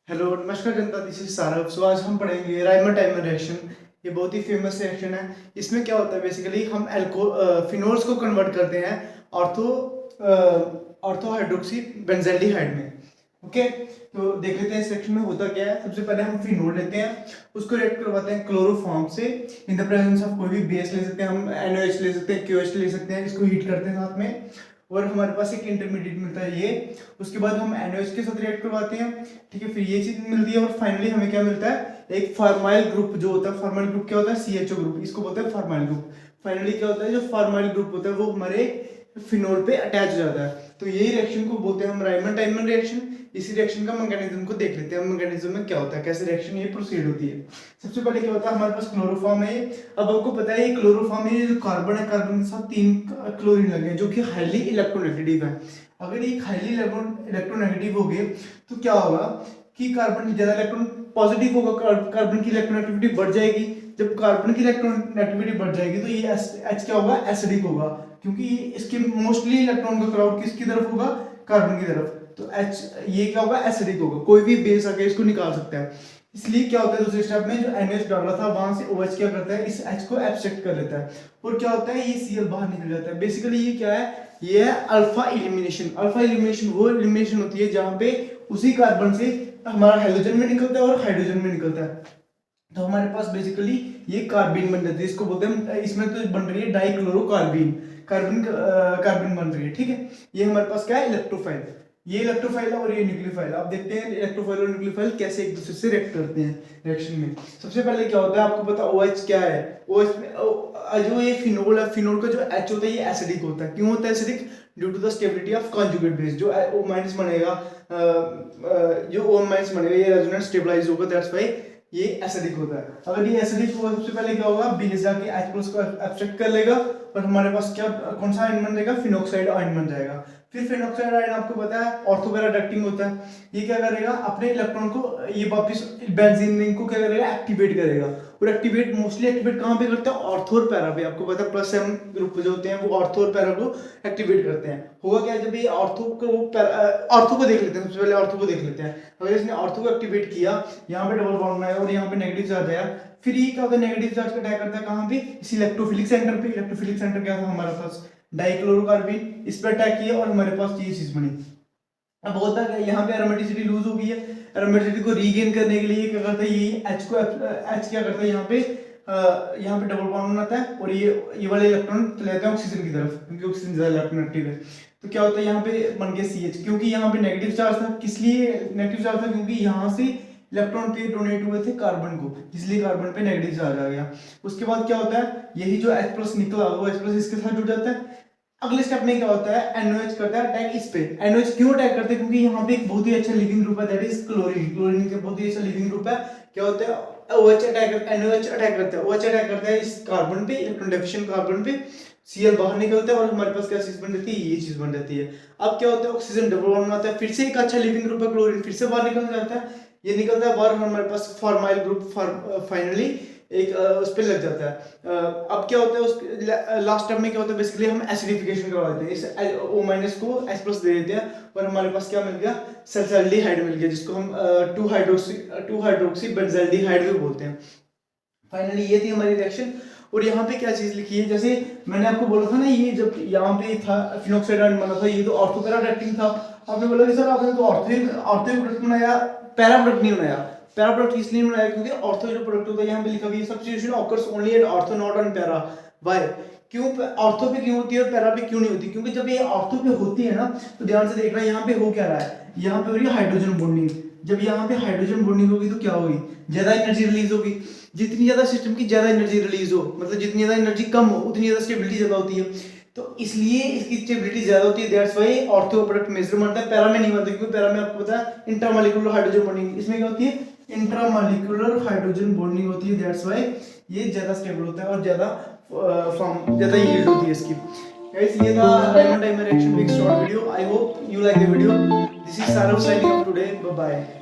Hello नमस्कार जनता, this is सारव। सो आज हम पढ़ेंगे राइमर टाइमर रिएक्शन। ये बहुत ही फेमस रिएक्शन है। इसमें क्या होता है, बेसिकली हम फिनोल्स को कन्वर्ट करते हैं ऑर्थो ऑर्थो हाइड्रोक्सी बेंजल्डिहाइड में। ओके, तो देख लेते हैं इस रिएक्शन में होता क्या है। सबसे पहले हम फिनोल लेते हैं, उसको रिएक्ट करवाते हैं क्लोरोफॉर्म से इन द प्रेजेंस ऑफ कोई भी बेस ले सकते हैं, हम NaOH ले सकते हैं, KOH ले सकते हैं। इसको हीट करते हैं साथ में और हमारे पास एक इंटरमीडिएट मिलता है ये। उसके बाद हम NaOH के साथ रिएक्ट करवाते हैं, ठीक है, फिर ये चीज मिलती है और फाइनली हमें क्या मिलता है, एक फॉर्माइल ग्रुप जो होता है। फॉर्माइल ग्रुप क्या होता है, CHO ग्रुप, इसको बोलते हैं फॉर्माइल ग्रुप। फाइनली क्या होता है, जो फॉर्माइल ग्रुप होता है वो हमारे फिनोल पे अटैच हो जाता है। तो यही रिएक्शन को बोलते हैं हम राइमर टाइमर रिएक्शन। इसी रिएक्शन का मैकेनिज्म को देख लेते हैं, मैकेनिज्म में क्या होता है, कैसे रिएक्शन ये प्रोसीड होती है। सबसे पहले क्या होता है, हमारे पास क्लोरोफॉर्म है। अब आपको पता है ये क्लोरोफॉर्म में जो कार्बन है, कार्बन के साथ 3 क्लोरीन लगे हैं जो कि हाईली इलेक्ट्रोनेगेटिव है। अगर ये हाईली इलेक्ट्रोनेगेटिव हो गए तो क्या होगा कि कार्बन ज्यादा इलेक्ट्रॉन पॉजिटिव होगा, कार्बन की इलेक्ट्रोनेगेटिविटी बढ़ जाएगी। जब कार्बन की इलेक्ट्रोनेगेटिविटी बढ़ जाएगी तो ये H क्या होगा, एसिडिक होगा, क्योंकि इसके मोस्टली इलेक्ट्रॉन का क्राउड किसकी तरफ होगा, कार्बन की तरफ। तो H ये क्या होगा, एसिडिक होगा। कोई भी बेस आके इसको निकाल सकता है। इसलिए क्या होता है, दूसरे स्टेप में जो NaOH डाला था वहां से OH क्या करता है, इस H को एब्स्ट्रैक्ट कर लेता है और क्या होता है, ये Cl बाहर निकल जाता है। बेसिकली ये क्या है, ये है अल्फा एलिमिनेशन। अल्फा एलिमिनेशन वो एलिमिनेशन होती है जहां पे उसी कार्बन से हमारा हाइड्रोजन में निकलता है और हाइड्रोजन में निकलता है। तो हमारे पास बेसिकली ये कार्बीन बन जाती है, इसको बोलते हैं, इसमें तो बन रही है डाइक्लोरोकार्बीन, कार्बन बन रही है, ठीक है। ये हमारे पास क्या है, इलेक्ट्रोफाइल। ये इलेक्ट्रोफाइल है और ये न्यूक्लियोफाइल। आप देखते हैं इलेक्ट्रोफाइल और न्यूक्लियोफाइल कैसे एक दूसरे से रिएक्ट करते हैं रिएक्शन में। सबसे पहले क्या होता है, आपको पता OH क्या है। OH में जो ये फिनोल है, फिनोल का जो H होता है ये एसिडिक होता है। क्यों होता है acidic, due to the stability of conjugate base. जो O- बनेगा, जो O- बनेगा ये रेजोनेंस स्टेबलाइज होगा, दैट्स व्हाई ये एसिडिक होता है। अगर ये एसिडिक होगा सबसे पहले क्या होगा, बेस जाके H+ को एब्स्ट्रैक्ट कर लेगा और हमारे पास क्या कौन सा आयन बन जाएगा, फिनोक्साइड आयन बन जाएगा। फिर फिनोक्साइड आयन आपको पता है ऑर्थो पैरा अडक्टिंग होता है। ये क्या करेगा, अपने इलेक्ट्रॉन को ये वापस बेंजीन रिंग को क्या करेगा, एक्टिवेट करेगा। और एक्टिवेट मोस्टली एक्टिवेट कहां पे करता है, ऑर्थो और पैरा पे। आपको पता है +M ग्रुप जो होते हैं वो ऑर्थो और पैरा को एक्टिवेट करते हैं। होगा क्या, जब ये ऑर्थो को देख लेते हैं, सबसे पहले ऑर्थो को देख लेते हैं। अगर इसने ऑर्थो को एक्टिवेट किया, यहाँ पे डबल बॉन्ड आया और यहाँ पे नेगेटिव चार्ज आया, फिर ये क्या होता है, नेगेटिव चार्ज को अटैक करता है कहां पे, इस इलेक्ट्रोफिलिक सेंटर पे। इलेक्ट्रोफिलिक सेंटर क्या था हमारे पास, डाइक्लोरोकार्बन, इस पर अटैक किया और हमारे पास ये चीज बनी। अब होता है यहाँ पे एरोमेटिसिटी लूज हो गई है। एरोमेटिसिटी को रीगेन करने के लिए क्या करता है, ये H क्या करता है, यहाँ पे डबल बॉन्ड बनाता है और ये वाले इलेक्ट्रॉन चले जाते हैं ऑक्सीजन की तरफ, क्योंकि ऑक्सीजन ज्यादा इलेक्ट्रोनेगेटिव है। तो क्या होता है, यहाँ पे बन गया CH, क्योंकि यहाँ पे नेगेटिव चार्ज था। किस लिए नेगेटिव चार्ज था, क्योंकि यहाँ से इलेक्ट्रॉन पे डोनेट हुए थे कार्बन को, इसलिए कार्बन पे नेगेटिव चार्ज आ गया। उसके बाद क्या होता है, यही जो H+ निकला वो H+ इसके साथ जुड़ जाता है। अगले स्टेप में क्या होता है, NaOH करता है अटैक इस पे। NaOH क्यों अटैक करते हैं, क्योंकि यहाँ पे एक बहुत ही अच्छा लिविंग ग्रुप है, दैट इज क्लोरीन। क्लोरीन के बहुत ही अच्छा लिविंग ग्रुप है। क्या होता है, NaOH अटैक करता है इस कार्बन पे, इलेक्ट्रॉन डेफिशिएंट कार्बन पे। Cl बाहर निकलता है और हमारे पास क्या चीज बन जाती है, ये चीज बन जाती है। अब क्या होता है, ऑक्सीजन डबल बॉन्ड बनाता है, फिर से एक अच्छा लिविंग ग्रुप है क्लोरीन, फिर से बाहर निकल जाता है। ये निकलता है बाहर, हमारे पास फॉर्माइल ग्रुप फाइनली एक उस पर लग जाता है। अब क्या होता है, उस लास्ट स्टेप में क्या होता है, बेसिकली हम एसिडिफिकेशन करवा देते हैं, इस O- को H+ दे देते हैं और हमारे पास क्या मिल गया, सल्फाल्डिहाइड मिल गया, जिसको हम 2 हाइड्रोक्सी बेंजल्डिहाइड भी बोलते हैं। फाइनली ये थी हमारी रिएक्शन। और यहाँ पे क्या चीज लिखी है, जैसे मैंने आपको बोला था ना, ये जब यहाँ पे था फिनोक्साइड आयन बना था, ये तो ऑर्थो पैरा अडक्टिंग था। आपने बोला कि सर आपने तो ऑर्थो प्रोडक्ट बनाया, पैरा प्रोडक्ट नहीं बनाया। पैरा प्रोडक्ट इसलिए नहीं बनाया क्योंकि ऑर्थो जो प्रोडक्ट होता है, यहाँ पे लिखा हुआ है substitution occurs only at ortho not on para. Why, क्यों ऑर्थो पे क्यों होती है और पैरा पे क्यों नहीं होती, क्योंकि जब ये ऑर्थो पे होती है ना, तो ध्यान से देखना यहाँ पे हो क्या रहा है, यहाँ पे हो रही है हाइड्रोजन बॉन्डिंग। जब यहाँ पे हाइड्रोजन बॉन्डिंग होगी तो क्या होगी, ज्यादा एनर्जी रिलीज होगी। जितनी ज्यादा सिस्टम की ज्यादा एनर्जी रिलीज हो, मतलब जितनी ज्यादा एनर्जी कम हो उतनी ज्यादा स्टेबिलिटी ज्यादा होती है। तो इसलिए इसकी स्टेबिलिटी ज्यादा होती है, that's why ortho product major बनता है, पैरा में नहीं बनता। क्योंकि पैरा में आपको पता है इंट्रामॉलिक्यूलर हाइड्रोजन बॉन्डिंग, इसमें क्या होती है, इंट्रामॉलिक्यूलर हाइड्रोजन बॉन्डिंग होती है, दैट्स व्हाई ये ज्यादा स्टेबल होता है और ज्यादा फॉर्म ज्यादा यील्ड होती है इसकी। गाइस, ये था rhymer timer reaction, big short video. I hope you like the video. This is Sarav signing off today, bye bye.